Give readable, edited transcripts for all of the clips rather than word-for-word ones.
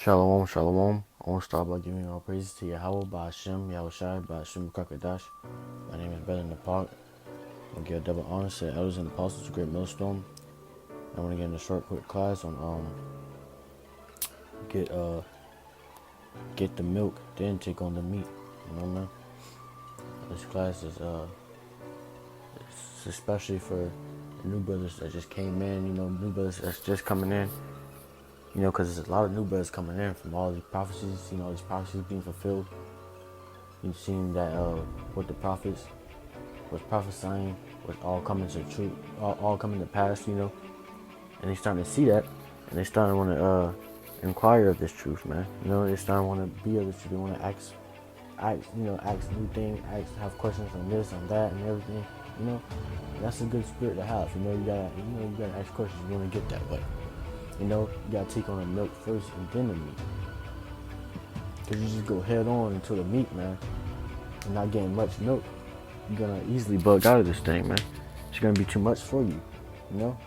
Shalom, shalom. I want to start by giving all praises to Yahweh, Ba'ashem, Yahushai, Ba'ashem, Kakadash. My name is Brother Napak. I'm going to give double honors to the elders and apostles of Great Millstone. I want to get in a short, quick class on get the milk, then take on the meat. You know, man. This class is it's especially for the new brothers that just came in. You know, new brothers that's just coming in. You know, because there's a lot of new brothers coming in from all these prophecies. You know, all these prophecies being fulfilled. You've seen that what the prophets was prophesying was all coming to truth, all coming to pass, you know. And they starting to see that, and they starting to want to inquire of this truth, man. You know, they starting to want to be of this truth. They want to ask new things, have questions on this, on that, and everything. You know, that's a good spirit to have. You know, you gotta ask questions. You want to get that way. You know, you gotta take on the milk first and then the meat. Cause you just go head on into the meat, man. You're not getting much milk. You're gonna easily bug out of this thing, man. It's gonna be too much for you. You know,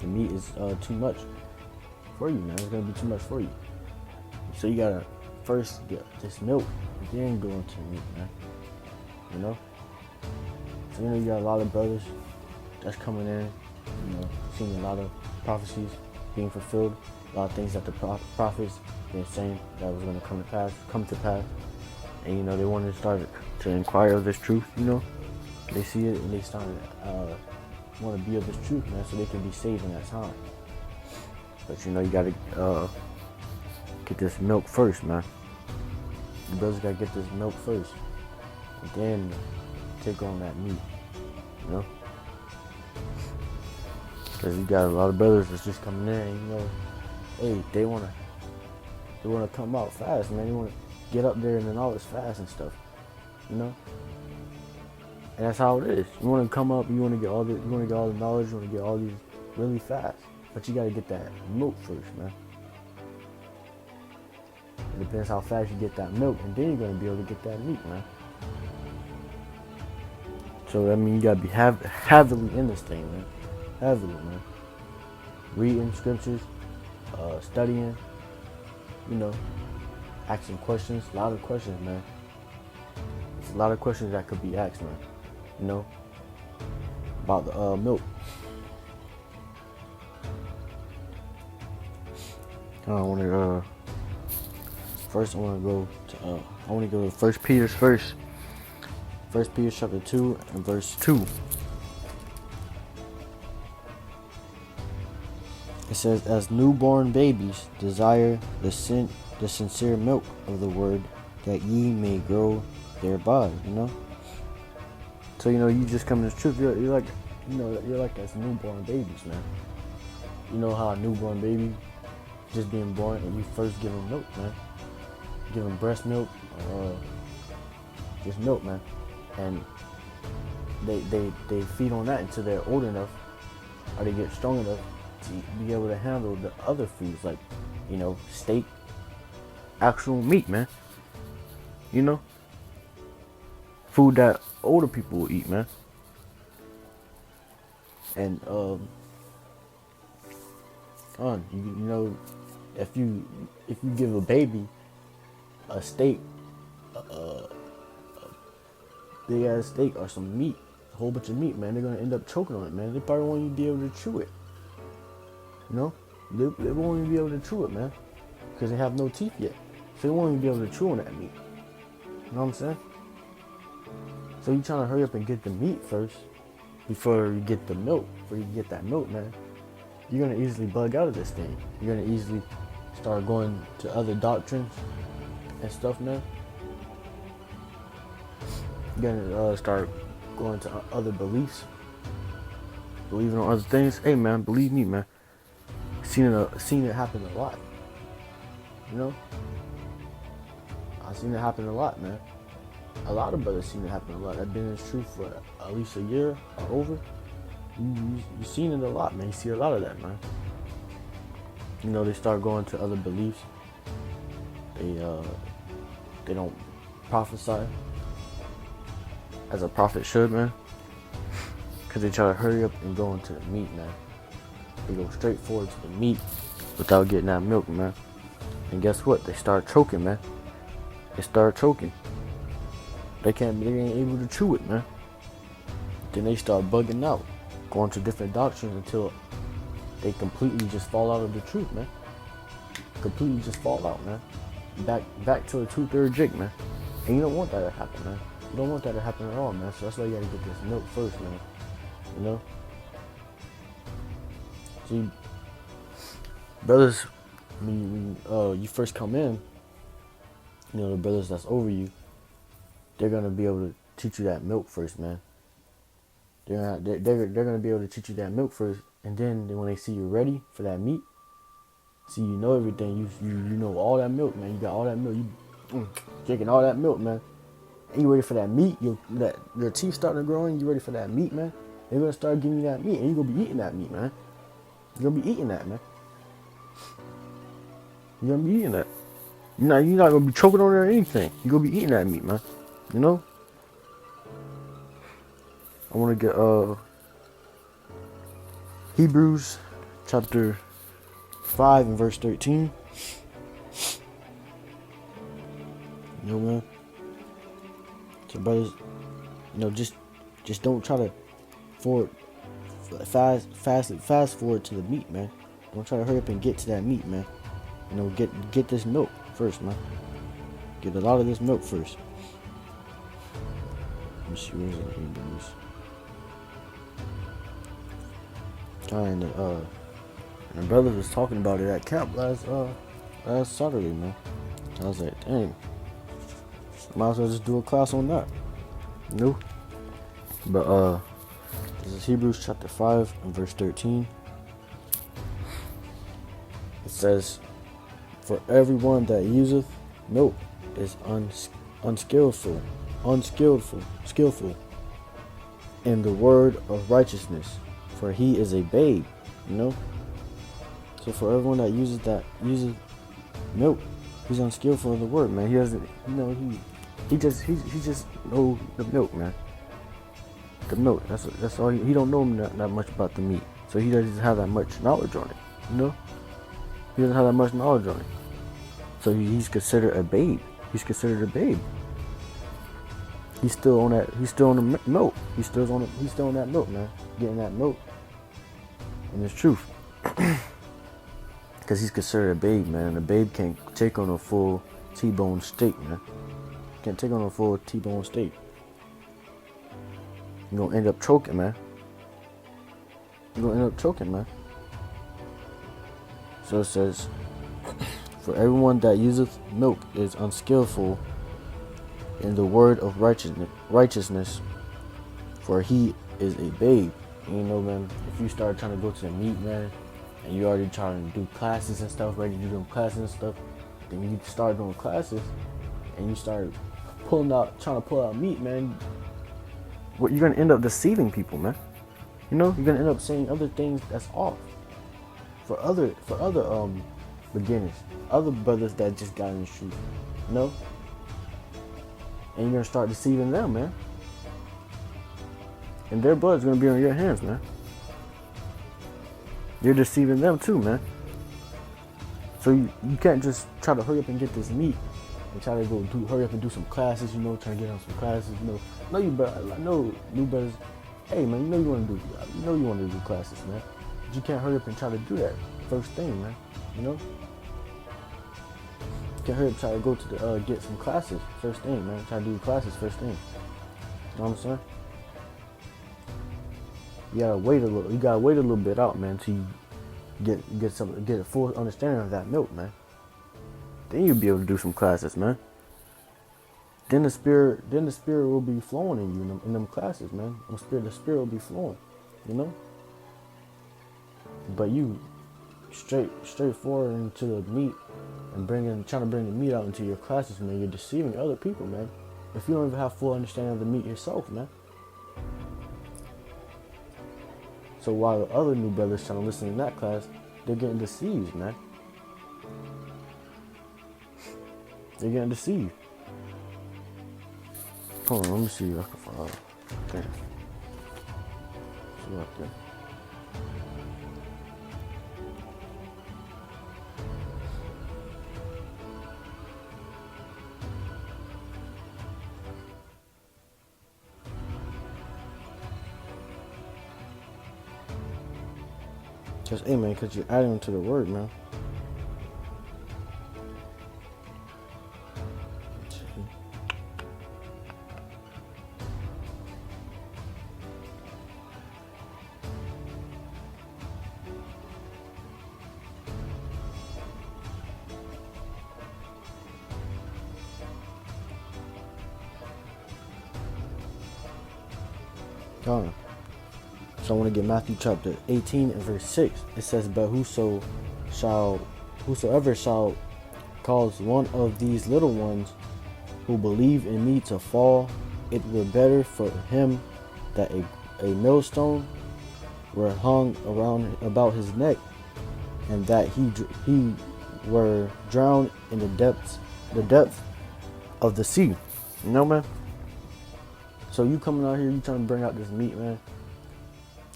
the meat is too much for you, man. It's gonna be too much for you. So you gotta first get this milk, and then go into the meat, man. You know. So you know you got a lot of brothers that's coming in. You know, seeing a lot of prophecies being fulfilled, a lot of things that the prophets been saying that was going to come to pass, and you know they wanted to start to inquire of this truth. You know, they see it and they start want to be of this truth, man, so they can be saved in that time. But you know you got to get this milk first, man. The brothers got to get this milk first, and then take on that meat. You know. Cause you got a lot of brothers that's just coming in, you know, hey, they wanna come out fast, man. They wanna get up there and then all this fast and stuff, you know. And that's how it is. You wanna come up, you wanna get all the knowledge, you wanna get all these really fast, but you gotta get that milk first, man. It depends how fast you get that milk, and then you're gonna be able to get that meat, man. So I mean, you gotta be heavily in this thing, man. Heavily, man. Reading scriptures, studying, you know, asking questions. A lot of questions, man. It's a lot of questions that could be asked, man. You know, about the milk. I want to first. I want to go to 1 Peter first. 1 Peter chapter 2 and verse 2. It says, as newborn babies desire the sincere milk of the word, that ye may grow thereby, you know? So, you know, you just come to the truth. You're like as newborn babies, man. You know how a newborn baby just being born and you first give them milk, man. Give them breast milk or just milk, man. And they feed on that until they're old enough or they get strong enough to be able to handle the other foods, like, you know, steak, actual meat, man. You know, food that older people will eat, man. And you know, if you give a baby a steak, a big ass steak or some meat, a whole bunch of meat, man, they're gonna end up choking on it, man. They probably won't even be able to chew it. You know, they won't even be able to chew it, man, because they have no teeth yet. So they won't even be able to chew on that meat. You know what I'm saying? So you trying to hurry up and get the meat first before you get the milk, before you get that milk, man. You're gonna easily bug out of this thing. You're gonna easily start going to other doctrines and stuff, man. You're gonna start going to other beliefs, believing on other things. Hey, man, believe me, man. Seen it happen a lot. You know, I've seen it happen a lot, man. A lot of brothers seen it happen a lot. I've been in this truth for at least a year or over. You've seen it a lot, man. You see a lot of that, man. You know, they start going to other beliefs. They don't prophesy as a prophet should, man. Because they try to hurry up and go into the meat, man. They go straight forward to the meat without getting that milk, man. And guess what? They start choking, man. They start choking. They ain't able to chew it, man. Then they start bugging out, going to different doctrines until they completely just fall out of the truth, man. Completely just fall out, man. Back to a 2/3 jig, man. And you don't want that to happen, man. You don't want that to happen at all, man. So that's why you gotta get this milk first, man. You know? See, brothers, when you first come in, you know, the brothers that's over you, they're gonna be able to teach you that milk first, man. They're gonna be able to teach you that milk first, and then when they see you ready for that meat, see you know everything, you know all that milk, man. You got all that milk, you drinking all that milk, man. And you ready for that meat? Your teeth starting to grow in. You ready for that meat, man? They're gonna start giving you that meat, and you're gonna be eating that meat, man. You're gonna be eating that, man. You're gonna be eating that. You're not gonna be choking on it or anything. You're gonna be eating that meat, man. You know? I wanna get Hebrews chapter 5 and verse 13. You know, man. So brothers, you know, just don't try to fast forward to the meat, man. Don't try to hurry up and get to that meat, man. You know, get this milk first, man. Get a lot of this milk first. Let me see, where's it in Hebrews? And the brother was talking about it at camp last Saturday, man. I was like, dang, might as well just do a class on that. No. But this is Hebrews chapter 5 and verse 13. It says, "For everyone that useth milk is skillful in the word of righteousness, for he is a babe." You know. So for everyone that uses milk, he's unskillful in the word, man. He doesn't, you know, he just know the milk, man. The milk. That's all. He don't know that much about the meat, so he doesn't have that much knowledge on it. You know. He doesn't have that much knowledge on it, so he's considered a babe. He's considered a babe. He's still on that. He's still on the milk. He's still on that milk, man. Getting that milk. And it's truth. Because he's considered a babe, man. A babe can't take on a full T-bone steak, man. Can't take on a full T-bone steak. You're gonna end up choking, man. So it says, "For everyone that useth milk is unskillful in the word of righteousness, for he is a babe." And you know, man, if you start trying to go to the meat, man, and you already trying to do classes and stuff, ready to do them classes and stuff, then you start doing classes, and you start trying to pull out meat, man, you're gonna end up deceiving people, man. You know, you're gonna end up saying other things that's off for other beginners, other brothers that just got in the truth, you know, and you're gonna start deceiving them, man. And their blood's gonna be on your hands, man. You're deceiving them too, man. So you can't just try to hurry up and get this meat and try to hurry up and do some classes, you know, trying to get on some classes, you know. I know new brothers, hey man, you know you want to do classes, man. But you can't hurry up and try to do that first thing, man. You know? You can't hurry up and try to go to get some classes first thing, man. Try to do classes first thing. You know what I'm saying? You gotta wait a little bit out, man, till you get a full understanding of that milk, man. Then you'll be able to do some classes, man. Then the spirit will be flowing in you in them classes, man. The spirit will be flowing, you know. But you straightforward into the meat and trying to bring the meat out into your classes, man. You're deceiving other people, man. If you don't even have full understanding of the meat yourself, man. So while the other new brothers trying to listen in that class, they're getting deceived, man. They're getting deceived. Hold on, let me see if I can find. Damn. See up there. hey, man, because you're adding to the word, man. So I want to get Matthew chapter 18 and verse 6. It says, but whosoever shall cause one of these little ones who believe in me to fall, it were better for him that a millstone were hung around about his neck, and that he were drowned in the depth of the sea. You know, man? So you coming out here, you trying to bring out this meat, man,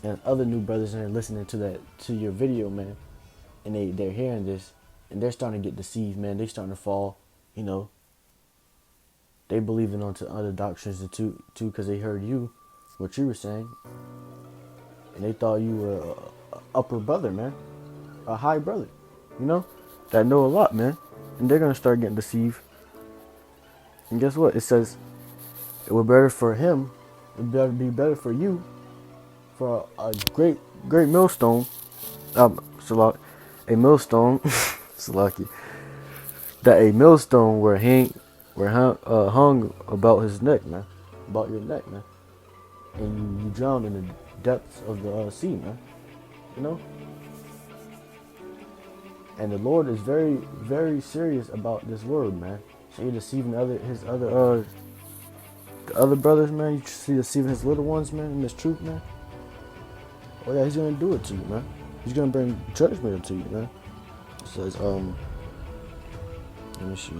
and other new brothers in there listening to your video, man, and they're hearing this, and they're starting to get deceived, man. They starting to fall, you know. They believing onto other doctrines too, because they heard what you were saying, and they thought you were a upper brother, man, a high brother, you know, that know a lot, man, and they're gonna start getting deceived. And guess what? It says it would be better for him. It would be better for you, for a great millstone, a millstone, Salaki, that a millstone were hung about his neck, man, about your neck, man, and you drowned in the depths of the sea, man, you know. And the Lord is very, very serious about this word, man. So you're deceiving the other brothers, man. You see deceiving his little ones, man, in this truth, man. Oh yeah, he's gonna do it to you, man. He's gonna bring judgment to you, man. It says, let me see.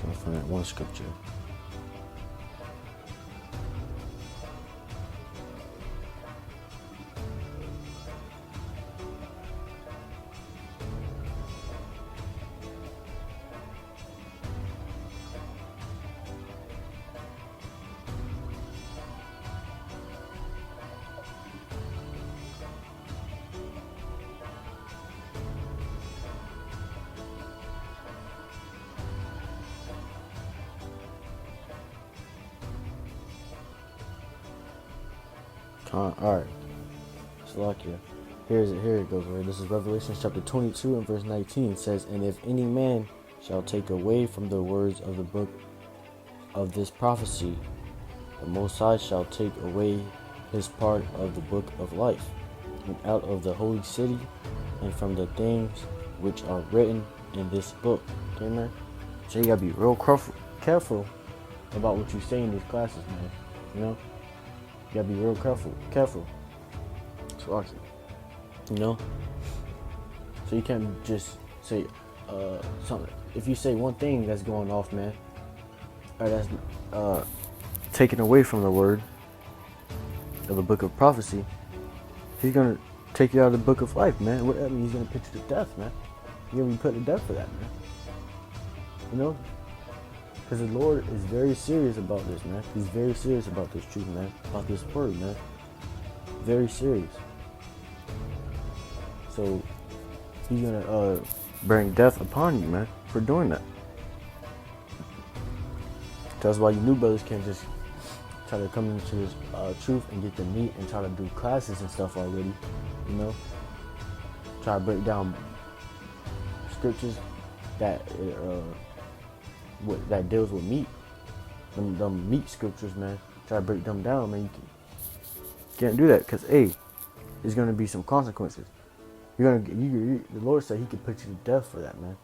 Trying to find that one scripture. Alright. Salakia. Here it goes, right? This is Revelation chapter 22 and verse 19. It says, and if any man shall take away from the words of the book of this prophecy, the Most High shall take away his part of the book of life, and out of the holy city, and from the things which are written in this book. Okay, man? So you gotta be real careful about what you say in these classes, man. You know? You gotta be real careful. So, you know? So you can't just say something. If you say one thing that's going off, man, or that's taken away from the word of the book of prophecy, he's gonna take you out of the book of life, man. What that means, he's gonna put you to death, man. You're gonna be put to death for that, man. You know? Because the Lord is very serious about this, man. He's very serious about this truth, man. About this word, man. Very serious. So, he's gonna bring death upon you, man, for doing that. That's why you new brothers can't just try to come into this truth and get the meat and try to do classes and stuff already, you know? Try to break down scriptures that that deals with meat, them meat scriptures, man. Try to break them down, man. You can't do that, because there's gonna be some consequences. The Lord said He could put you to death for that, man.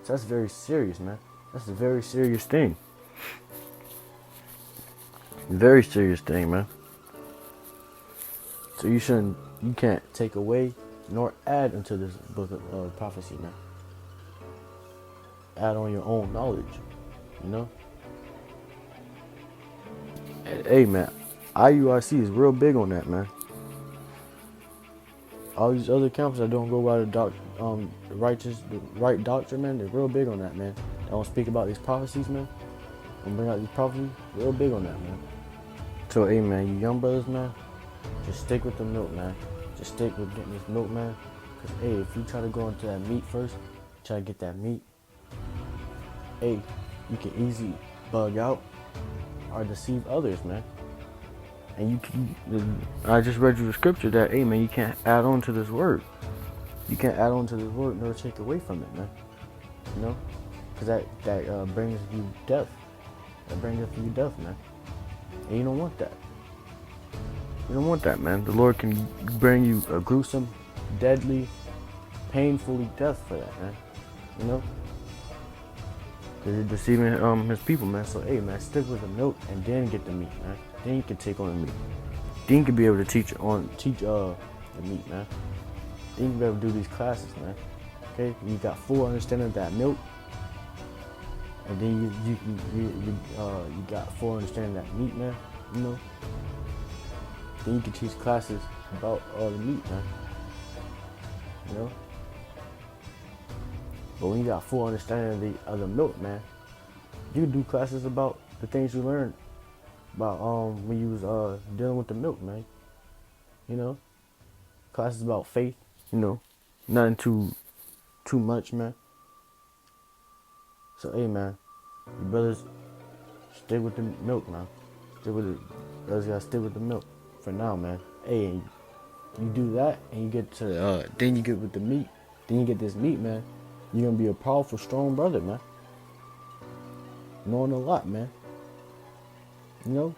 So that's very serious, man. That's a very serious thing. Very serious thing, man. So you can't take away nor add unto this book of prophecy, man. Add on your own knowledge, you know. And, hey, man, IUIC is real big on that, man. All these other camps that don't go by the right doctrine, man, they're real big on that, man. They don't speak about these prophecies, man, and bring out these prophecies. Real big on that, man. So, hey, man, you young brothers, man, just stick with the milk, man. Just stick with getting this milk, man. Cause, hey, if you try to go into that meat first, try to get that meat, hey, you can easily bug out or deceive others, man. And I just read you the scripture that, hey, man, you can't add on to this word. You can't add on to this word nor take away from it, man. You know? Because that brings you death. That brings you death, man. And you don't want that. You don't want that, man. The Lord can bring you a gruesome, deadly, painfully death for that, man. You know? Because you're deceiving his people, man. So, hey, man, stick with the milk and then get the meat, man. Then you can take on the meat. Then you can be able to teach the meat, man. Then you can be able to do these classes, man. Okay? You got full understanding of that milk. And then you got full understanding of that meat, man. You know? Then you can teach classes about all the meat, man. You know? But when you got full understanding of the milk, man, you can do classes about the things you learned about when you was dealing with the milk, man. You know? Classes about faith, you know. Nothing too much, man. So, hey, man, you brothers, stay with the milk, man. Stay with it. Brothers gotta stay with the milk for now, man. Hey, you do that, and you get to then you get with the meat. Then you get this meat, man. You're gonna be a powerful, strong brother, man. Knowing a lot, man. You know?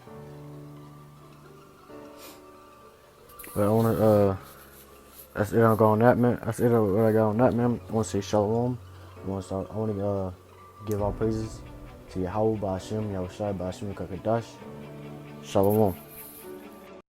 But I wanna that's it I got on that, man. That's it what I got on that, man. I wanna say shalom. I wanna give all praises to Yahweh Ba'Hashem, Yahushai Ba'Hashem Kakadash. Shalom.